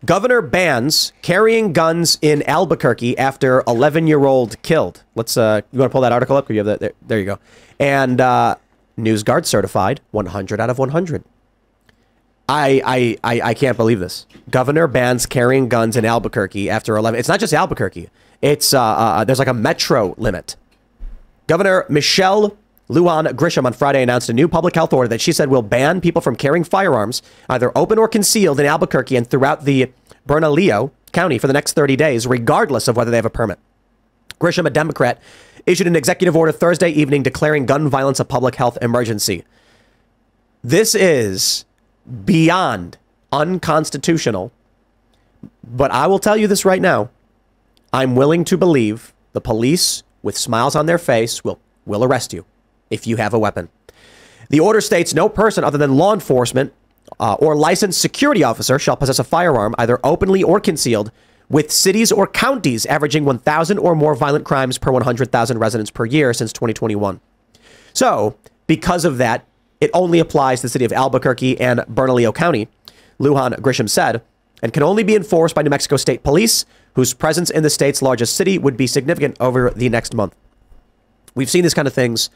Governor bans carrying guns in Albuquerque after 11-year-old killed. Let's, you want to pull that article up? You have that there you go. And NewsGuard certified 100 out of 100. I can't believe this. Governor bans carrying guns in Albuquerque after 11. It's not just Albuquerque. It's there's like a metro limit. Governor Michelle Lujan Grisham on Friday announced a new public health order that she said will ban people from carrying firearms, either open or concealed, in Albuquerque and throughout the Bernalillo County for the next 30 days, regardless of whether they have a permit. Grisham, a Democrat, issued an executive order Thursday evening declaring gun violence a public health emergency. This is beyond unconstitutional, but I will tell you this right now. I'm willing to believe the police, with smiles on their face, will arrest you if you have a weapon. The order states no person other than law enforcement or licensed security officer shall possess a firearm, either openly or concealed, with cities or counties averaging 1,000 or more violent crimes per 100,000 residents per year since 2021. So, because of that, it only applies to the city of Albuquerque and Bernalillo County, Lujan Grisham said, and can only be enforced by New Mexico State Police, whose presence in the state's largest city would be significant over the next month. We've seen these kind of things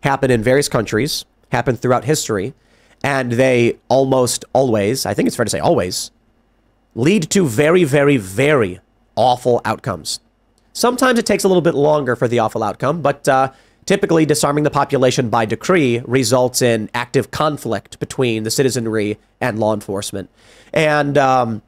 happen in various countries, happen throughout history, and they almost always, I think it's fair to say always, lead to very, very, very awful outcomes. Sometimes it takes a little bit longer for the awful outcome, but typically disarming the population by decree results in active conflict between the citizenry and law enforcement. And, oh,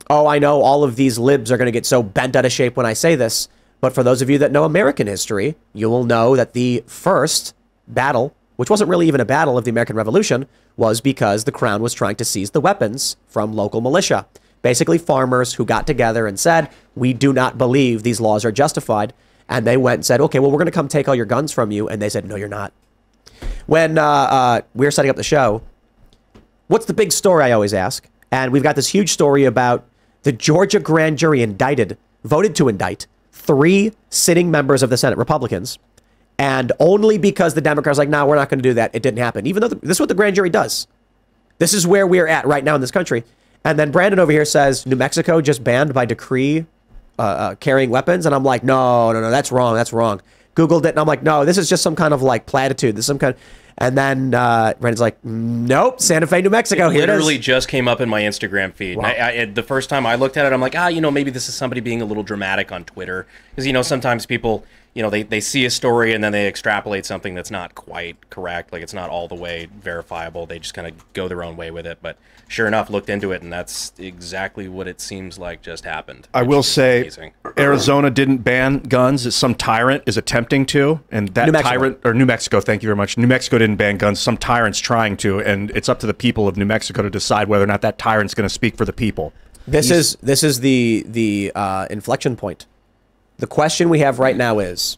I know all of these libs are going to get so bent out of shape when I say this, but for those of you that know American history, you will know that the first battle, which wasn't really even a battle of the American Revolution, was because the crown was trying to seize the weapons from local militia. Basically farmers who got together and said, we do not believe these laws are justified. And they went and said, okay, well, we're going to come take all your guns from you. And they said, no, you're not. When we were setting up the show, what's the big story, I always ask? And we've got this huge story about the Georgia grand jury voted to indict 3 sitting members of the Senate, Republicans. And only because the Democrats were like, no, we're not going to do that, it didn't happen. Even though this is what the grand jury does. This is where we're at right now in this country. And then Brandon over here says, New Mexico just banned by decree carrying weapons. And I'm like, no, that's wrong. That's wrong. Googled it. And I'm like, no, this is just some kind of like platitude. This is some kind of, and then Brandon's like, nope, Santa Fe, New Mexico. Here Literally it is. just came up in my Instagram feed. Wow. The first time I looked at it, I'm like, maybe this is somebody being a little dramatic on Twitter. Because, sometimes people, they see a story and then they extrapolate something that's not quite correct. Like, it's not all the way verifiable. They just kind of go their own way with it. But sure enough, looked into it, and that's exactly what it seems like just happened. I will say, amazing. Arizona didn't ban guns. Some tyrant is attempting to, and that tyrant, or New Mexico, thank you very much. New Mexico didn't ban guns. Some tyrant's trying to, and it's up to the people of New Mexico to decide whether or not that tyrant's going to speak for the people. This is the inflection point. The question we have right now is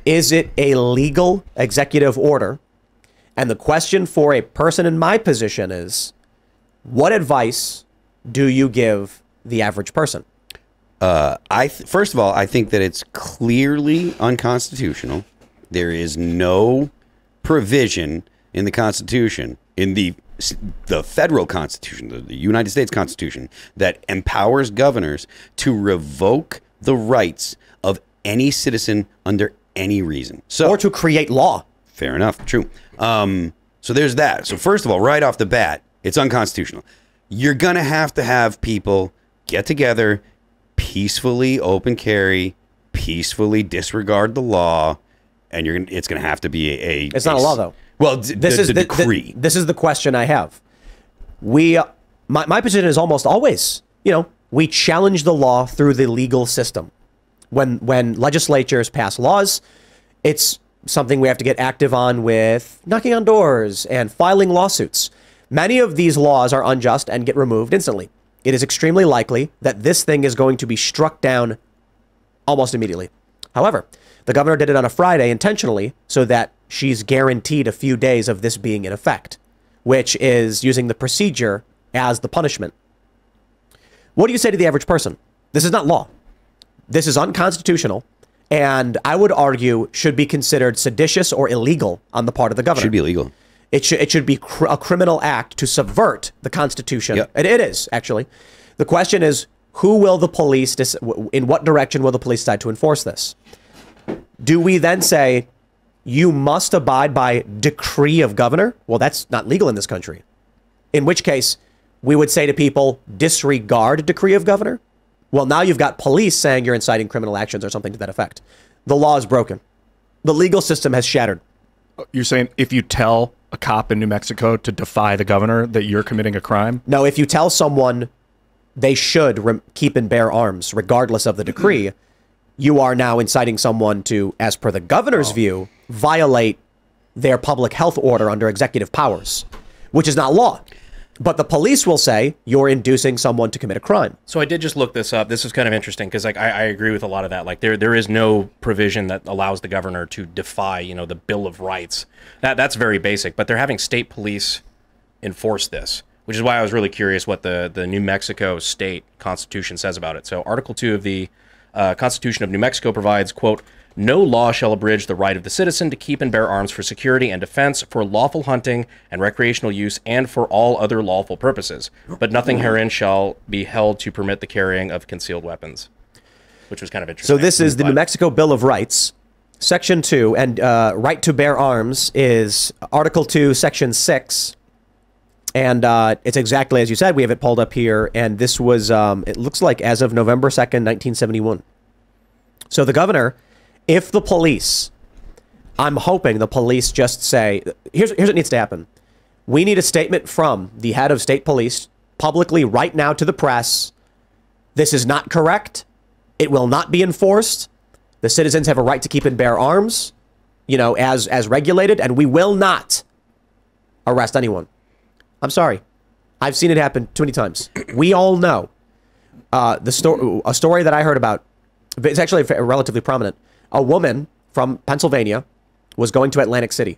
it a legal executive order? And the question for a person in my position is, what advice do you give the average person? First of all, I think that it's clearly unconstitutional. There is no provision in the Constitution, in the federal Constitution, the United States Constitution, that empowers governors to revoke the rights of any citizen under any reason. So, or to create law. Fair enough. True. So there's that. So first of all, right off the bat, it's unconstitutional. You're going to have people get together, peacefully open carry, peacefully disregard the law, and it's going to have to be It's not a law, though. Well, this is the decree. This is the question I have. My position is almost always, we challenge the law through the legal system. When legislatures pass laws, it's something we have to get active on with knocking on doors and filing lawsuits. Many of these laws are unjust and get removed instantly. It is extremely likely that this thing is going to be struck down almost immediately. However, the governor did it on a Friday intentionally so that she's guaranteed a few days of this being in effect, which is using the procedure as the punishment. What do you say to the average person? This is not law. This is unconstitutional, and I would argue should be considered seditious or illegal on the part of the governor. Should be illegal. It should be a criminal act to subvert the Constitution. Yep. It is, actually. The question is, who will the police, in what direction will the police decide to enforce this? Do we then say, you must abide by decree of governor? Well, that's not legal in this country. In which case, we would say to people, disregard decree of governor? Well, now you've got police saying you're inciting criminal actions or something to that effect. The law is broken. The legal system has shattered. You're saying if you tell a cop in New Mexico to defy the governor that you're committing a crime? No, if you tell someone they should keep and bear arms regardless of the decree, you are now inciting someone to, as per the governor's view, violate their public health order under executive powers, which is not law. But the police will say you're inducing someone to commit a crime. So I did just look this up. This is kind of interesting because like I agree with a lot of that. Like there is no provision that allows the governor to defy, you know, the Bill of Rights. That's very basic. But they're having state police enforce this, which is why I was really curious what the New Mexico state constitution says about it. So Article 2 of the Constitution of New Mexico provides, quote, no law shall abridge the right of the citizen to keep and bear arms for security and defense, for lawful hunting and recreational use, and for all other lawful purposes. But nothing herein shall be held to permit the carrying of concealed weapons, which was kind of interesting. So this is the New Mexico Bill of Rights, Section 2, and right to bear arms is Article 2, Section 6. And it's exactly as you said. We have it pulled up here. And this was, it looks like as of November 2nd, 1971. So the governor, if the police, I'm hoping the police just say, here's what needs to happen. We need a statement from the head of state police publicly right now to the press. This is not correct. It will not be enforced. The citizens have a right to keep and bear arms, you know, as regulated, and we will not arrest anyone. I'm sorry. I've seen it happen too many times. We all know a story that I heard about. It's actually relatively prominent. A woman from Pennsylvania was going to Atlantic City.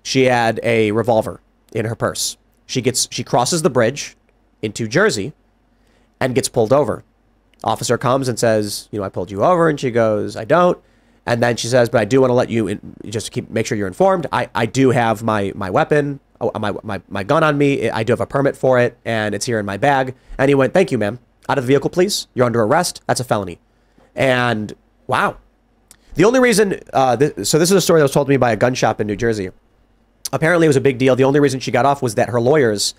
She had a revolver in her purse. She crosses the bridge into Jersey and gets pulled over. Officer comes and says, you know, I pulled you over. And she goes, I don't. And then she says, but I do want to let you make sure you're informed. I do have my weapon, my gun on me. I do have a permit for it, and it's here in my bag. And he went, thank you, ma'am. Out of the vehicle, please. You're under arrest. That's a felony. And wow. The only reason, so this is a story that was told to me by a gun shop in New Jersey. Apparently it was a big deal. The only reason she got off was that her lawyers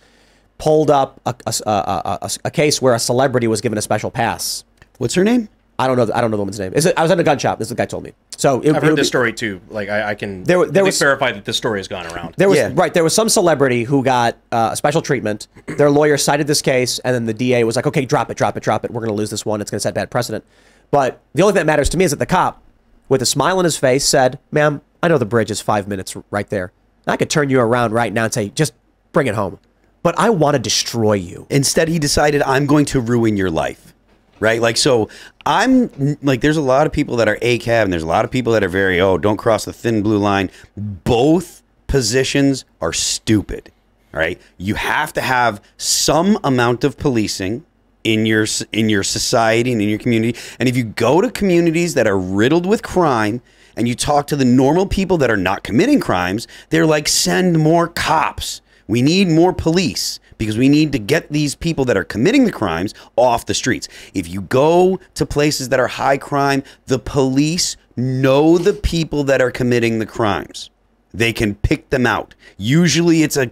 pulled up a case where a celebrity was given a special pass. What's her name? I don't know the woman's name. I was at a gun shop. This is the guy told me. So I've heard this story too. Like I can verify that this story has gone around. There was some celebrity who got special treatment. Their lawyer cited this case, and then the DA was like, okay, drop it. We're going to lose this one. It's going to set bad precedent. But the only thing that matters to me is that the cop, with a smile on his face, said, ma'am, I know the bridge is 5 minutes right there. I could turn you around right now and say, just bring it home. But I want to destroy you. Instead, he decided, I'm going to ruin your life. Right? Like, so I'm like, there's a lot of people that are ACAB, and there's a lot of people that are very, don't cross the thin blue line. Both positions are stupid. All right? You have to have some amount of policing in your society and in your community. And if you go to communities that are riddled with crime and you talk to the normal people that are not committing crimes, they're like, send more cops. We need more police because we need to get these people that are committing the crimes off the streets. If you go to places that are high crime, the police know the people that are committing the crimes. They can pick them out. Usually it's if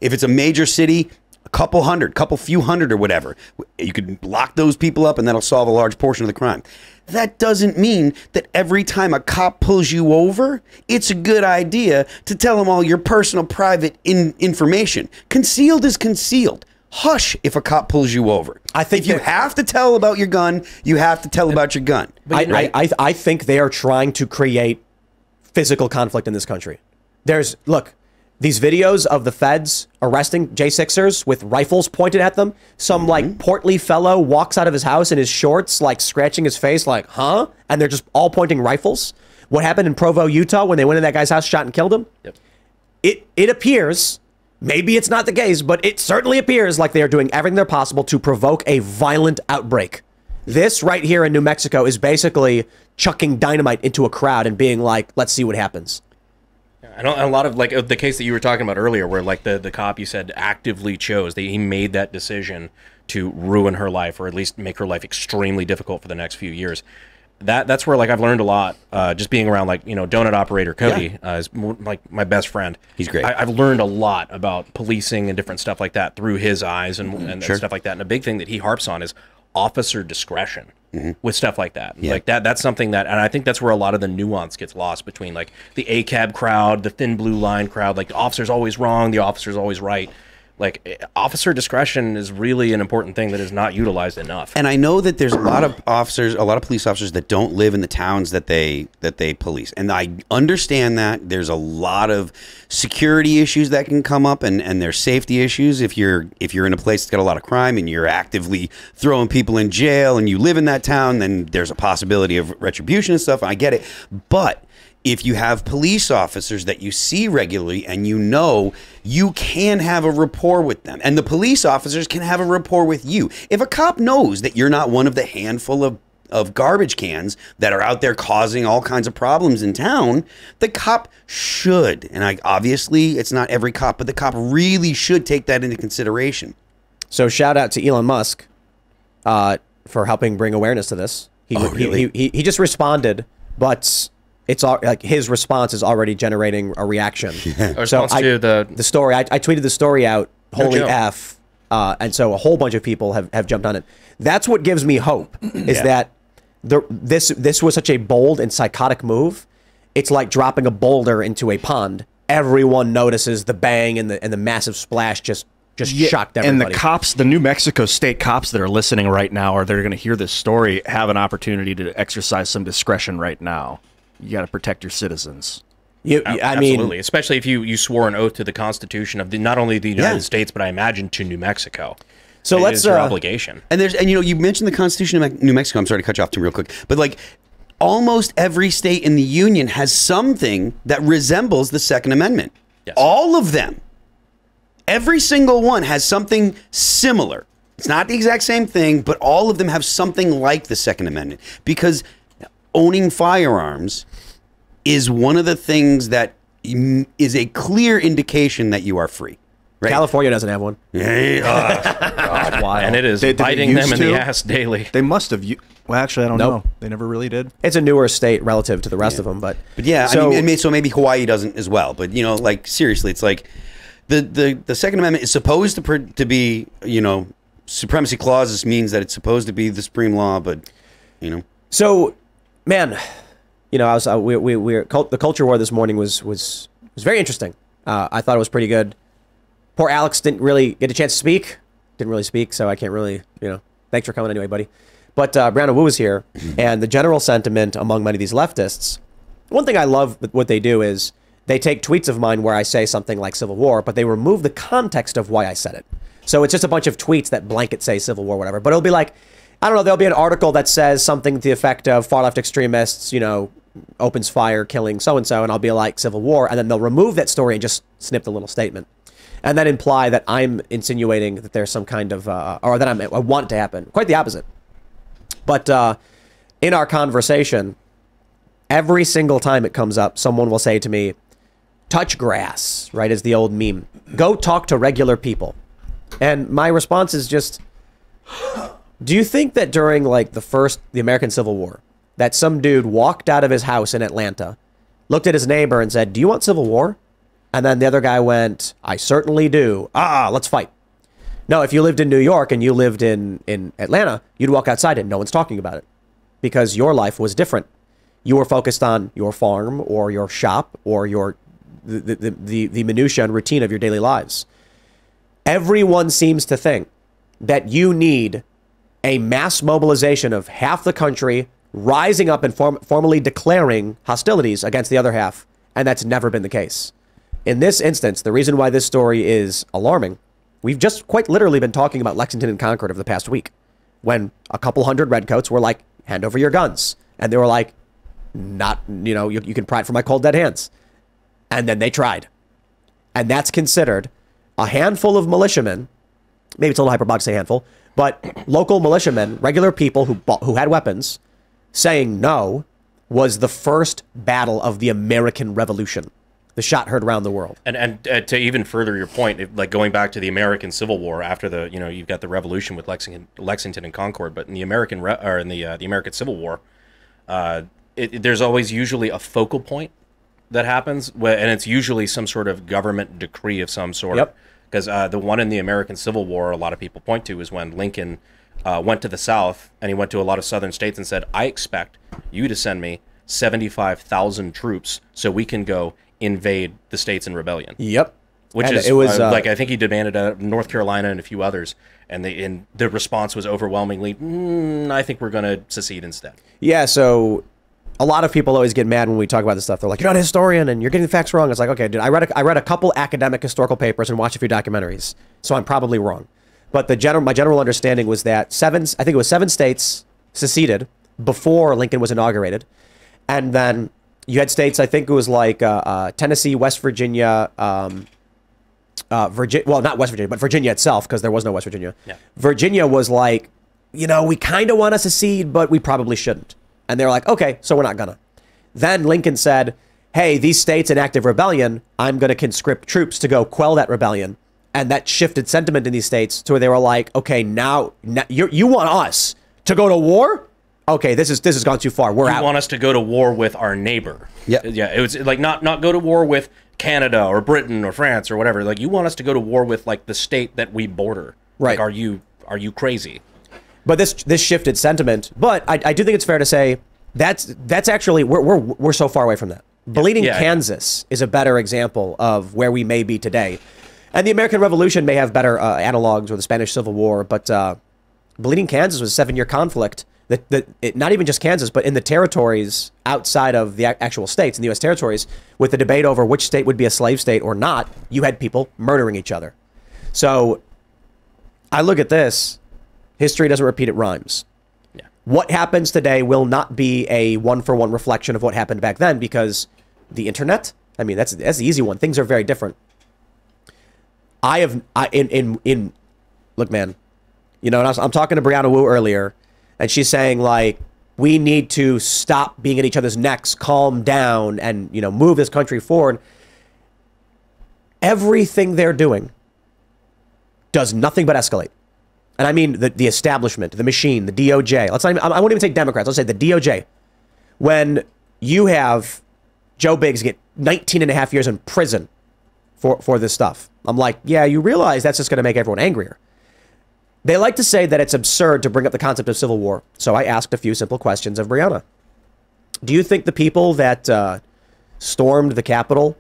it's a major city, a few hundred or whatever. You could lock those people up and that'll solve a large portion of the crime. That doesn't mean that every time a cop pulls you over, it's a good idea to tell them all your personal private information. Concealed is concealed. Hush if a cop pulls you over. I think if you have to tell about your gun, you have to tell about your gun. I think they are trying to create physical conflict in this country. Look, these videos of the feds arresting J6ers with rifles pointed at them. Some like portly fellow walks out of his house in his shorts, like scratching his face, like, huh? And they're just all pointing rifles. What happened in Provo, Utah, when they went in that guy's house, shot and killed him? Yep. It appears, maybe it's not the case, but it certainly appears like they are doing everything they're possible to provoke a violent outbreak. This right here in New Mexico is basically chucking dynamite into a crowd and being like, let's see what happens. I know a lot of like the case that you were talking about earlier, where like the cop you said actively chose he made that decision to ruin her life, or at least make her life extremely difficult for the next few years. That's where, like, I've learned a lot, just being around, like, donut operator Cody is more, like, my best friend. He's great. I've learned a lot about policing and different stuff like that through his eyes and stuff like that. And a big thing that he harps on is officer discretion with stuff like that. Yeah. Like that's something that, and I think that's where a lot of the nuance gets lost between, like, the ACAB crowd, the thin blue line crowd. Like, the officer's always wrong, the officer's always right. Like, officer discretion is really an important thing that is not utilized enough. And I know that there's a lot of police officers that don't live in the towns that they police. And I understand that there's a lot of security issues that can come up, and there's safety issues if you're in a place that's got a lot of crime and you're actively throwing people in jail and you live in that town, then there's a possibility of retribution and stuff. I get it. But if you have police officers that you see regularly and you can have a rapport with them, and the police officers can have a rapport with you. If a cop knows that you're not one of the handful of garbage cans that are out there causing all kinds of problems in town, the cop should, and obviously it's not every cop, but the cop really should take that into consideration. So shout out to Elon Musk for helping bring awareness to this. He just responded, but it's all, like, his response is already generating a reaction. A response to the story. I tweeted the story out. Holy F! And so a whole bunch of people have jumped on it. That's what gives me hope. Is that this was such a bold and psychotic move. It's like dropping a boulder into a pond. Everyone notices the bang and the massive splash just shocked everybody. And the cops, the New Mexico state cops that are listening right now, or they're going to hear this story, have an opportunity to exercise some discretion right now. You got to protect your citizens. Absolutely, especially if you swore an oath to the Constitution of not only the United States, but I imagine to New Mexico. So it's your obligation. And you mentioned the Constitution of New Mexico. I'm sorry to cut you off, Tim, real quick, but like almost every state in the Union has something that resembles the Second Amendment. Yes. All of them, every single one has something similar. It's not the exact same thing, but all of them have something like the Second Amendment, because owning firearms is one of the things that is a clear indication that you are free. Right? California doesn't have one. God, wild. And it is biting them in the ass daily. They must have. Well, actually, I don't know. They never really did. It's a newer state relative to the rest of them, but yeah. So, so maybe Hawaii doesn't as well. But like, seriously, it's like the Second Amendment is supposed to be, supremacy clauses means that it's supposed to be the supreme law, but So, man, the culture war this morning was very interesting. I thought it was pretty good. Poor Alex didn't really get a chance to speak. Didn't really speak, so I can't really, thanks for coming anyway, buddy. But Brandon Wu was here, and the general sentiment among many of these leftists, one thing I love with what they do is they take tweets of mine where I say something like Civil War, but they remove the context of why I said it. So it's just a bunch of tweets that blanket say Civil War, whatever. But it'll be like, I don't know, there'll be an article that says something to the effect of far left extremists, opens fire, killing so-and-so, and I'll be like Civil War, and then they'll remove that story and just snip the little statement. And then imply that I'm insinuating that there's some kind of, or that I want it to happen. Quite the opposite. But in our conversation, every single time it comes up, someone will say to me, touch grass, right, is the old meme. Go talk to regular people. And my response is just, do you think that during, like, the American Civil War, that some dude walked out of his house in Atlanta, looked at his neighbor and said, do you want Civil War? And then the other guy went, I certainly do. Let's fight. No, if you lived in New York and you lived in Atlanta, you'd walk outside and no one's talking about it because your life was different. You were focused on your farm or your shop or the minutia and routine of your daily lives. Everyone seems to think that you need a mass mobilization of half the country rising up and formally declaring hostilities against the other half, and that's never been the case. In this instance, the reason why this story is alarming, we've just quite literally been talking about Lexington and Concord over the past week, when a couple hundred redcoats were like, hand over your guns. And they were like, not, you can pry it from my cold dead hands. And then they tried. And that's considered a handful of militiamen, maybe it's a little hyperbolic to say handful, but local militiamen, regular people who had weapons, saying no was the first battle of the American Revolution. The shot heard around the world. And to even further your point, like going back to the American Civil War after the, you've got the Revolution with Lexington and Concord, but in the American the American Civil War, there's always usually a focal point that happens, and it's usually some sort of government decree of some sort. Yep. Because the one in the American Civil War, a lot of people point to, is when Lincoln went to the South, and he went to a lot of southern states and said, I expect you to send me 75,000 troops so we can go invade the states in rebellion. Yep. Which and is it was like, I think he demanded out of North Carolina and a few others, and the response was overwhelmingly, I think we're going to secede instead. Yeah, so a lot of people always get mad when we talk about this stuff. They're like, you're not a historian and you're getting the facts wrong. It's like, okay, dude, I read a couple academic historical papers and watched a few documentaries, so I'm probably wrong. But my general understanding was that seven states seceded before Lincoln was inaugurated, and then you had states, I think it was like Tennessee, West Virginia, Virginia, well, not West Virginia, but Virginia itself, because there was no West Virginia. Yeah. Virginia was like, we kind of want to secede, but we probably shouldn't. And they're like, okay, so we're not gonna. Then Lincoln said, hey, these states in active rebellion, I'm going to conscript troops to go quell that rebellion. And that shifted sentiment in these states to where they were like, okay, now you want us to go to war? Okay, this has gone too far. We're out. You want us to go to war with our neighbor? Yeah, yeah. It was like not go to war with Canada or Britain or France or whatever. Like, you want us to go to war with like the state that we border? Right? Like, are you crazy? But this shifted sentiment. But I do think it's fair to say that's actually we're so far away from that. Bleeding Kansas is a better example of where we may be today. And the American Revolution may have better analogs, or the Spanish Civil War, but Bleeding Kansas was a 7-year conflict. Not even just Kansas, but in the territories outside of the actual states, in the U.S. territories, with the debate over which state would be a slave state or not, you had people murdering each other. So I look at this. History doesn't repeat, it rhymes. Yeah. What happens today will not be a one-for-one reflection of what happened back then, because the internet, I mean, that's the easy one. Things are very different. Look, man, I'm talking to Brianna Wu earlier, and she's saying, like, we need to stop being at each other's necks, calm down, and, move this country forward. Everything they're doing does nothing but escalate. And I mean the establishment, the machine, the DOJ. I won't even say Democrats. Let's say the DOJ. When you have Joe Biggs get 19 and a half years in prison for this stuff, I'm like, yeah, you realize that's just going to make everyone angrier. They like to say that it's absurd to bring up the concept of civil war. So I asked a few simple questions of Brianna. Do you think the people that stormed the Capitol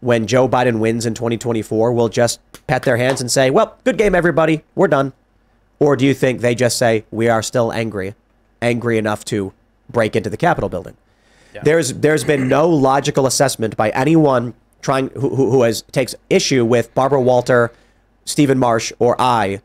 when Joe Biden wins in 2024 will just pat their hands and say, well, good game, everybody, we're done? Or do you think they just say, we are still angry enough to break into the Capitol building? Yeah. There's been no logical assessment by anyone who takes issue with Barbara Walter, Stephen Marsh, or I.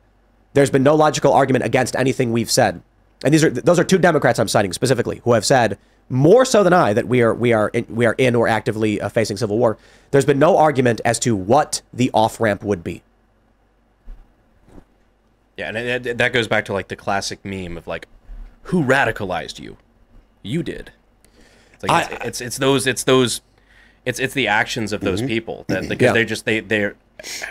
There's been no logical argument against anything we've said. And those are two Democrats I'm citing specifically who have said more so than I that we are in or actively facing civil war. There's been no argument as to what the off-ramp would be. Yeah, and that goes back to like the classic meme of like, who radicalized you? You did. It's like it's the actions of those people that because they're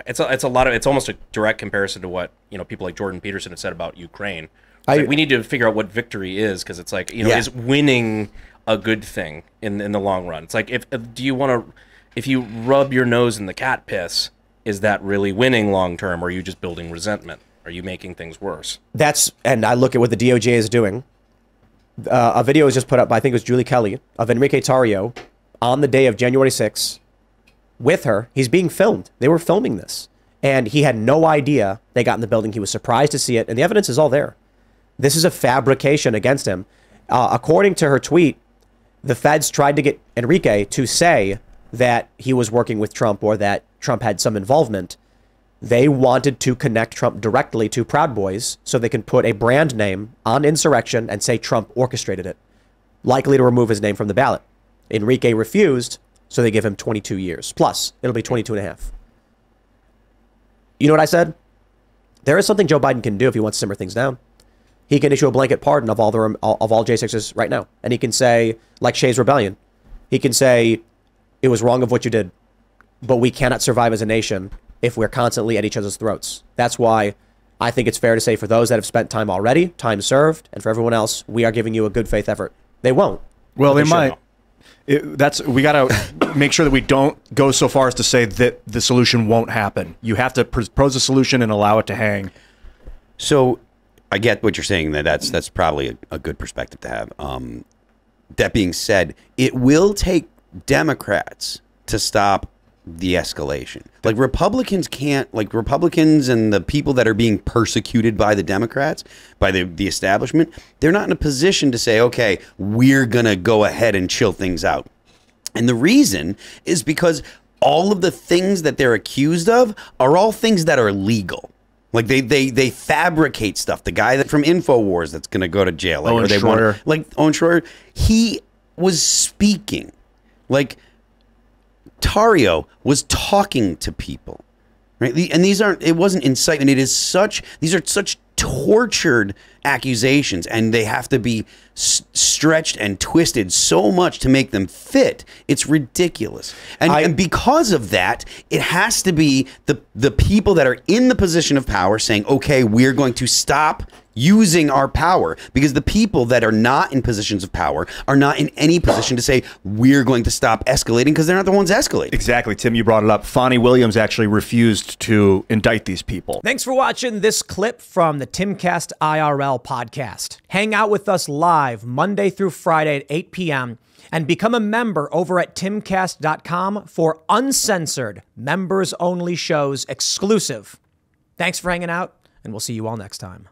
it's a lot of, it's almost a direct comparison to what people like Jordan Peterson have said about Ukraine. Like, we need to figure out what victory is, because it's like is winning a good thing in the long run? It's like if you rub your nose in the cat piss, is that really winning long term, or are you just building resentment? Are you making things worse? And I look at what the DOJ is doing. A video was just put up by, I think it was Julie Kelly, of Enrique Tarrio on the day of January 6th with her. He's being filmed. They were filming this. And he had no idea they got in the building. He was surprised to see it. And the evidence is all there. This is a fabrication against him. According to her tweet, the feds tried to get Enrique to say that he was working with Trump or that Trump had some involvement. They wanted to connect Trump directly to Proud Boys so they can put a brand name on insurrection and say Trump orchestrated it, likely to remove his name from the ballot. Enrique refused, so they give him 22 years. Plus, it'll be 22 and a half. You know what I said? There is something Joe Biden can do if he wants to simmer things down. He can issue a blanket pardon of all J6s right now. And he can say, like Shays Rebellion, he can say, it was wrong of what you did. but we cannot survive as a nation if we're constantly at each other's throats. That's why I think it's fair to say for those that have spent time already, time served, and for everyone else, we are giving you a good faith effort. They won't. Well, they might. know. We got to make sure that we don't go so far as to say that the solution won't happen. You have to propose a solution and allow it to hang. So I get what you're saying. That's probably a good perspective to have. That being said, it will take Democrats to stop the escalation. Like Republicans can't, like Republicans and the people that are being persecuted by the Democrats, by the establishment, they're not in a position to say, okay, we're going to go ahead and chill things out. And the reason is because all of the things that they're accused of are all things that are legal. Like they fabricate stuff. The guy that from InfoWars that's going to go to jail. Like, Owen Schroyer. Owen Schroyer, he was speaking. Like Tario was talking to people, right? And these aren't. It wasn't incitement. It is such. These are such tortured accusations, and they have to be stretched and twisted so much to make them fit. It's ridiculous. And because of that, it has to be the people that are in the position of power saying, okay, we're going to stop using our power, because the people that are not in positions of power are not in any position to say we're going to stop escalating, because they're not the ones escalating. Exactly, Tim, you brought it up. Fonnie Williams actually refused to indict these people. Thanks for watching this clip from the Timcast IRL podcast. Hang out with us live Monday through Friday at 8 p.m. and become a member over at timcast.com for uncensored, members-only shows exclusive. Thanks for hanging out, and we'll see you all next time.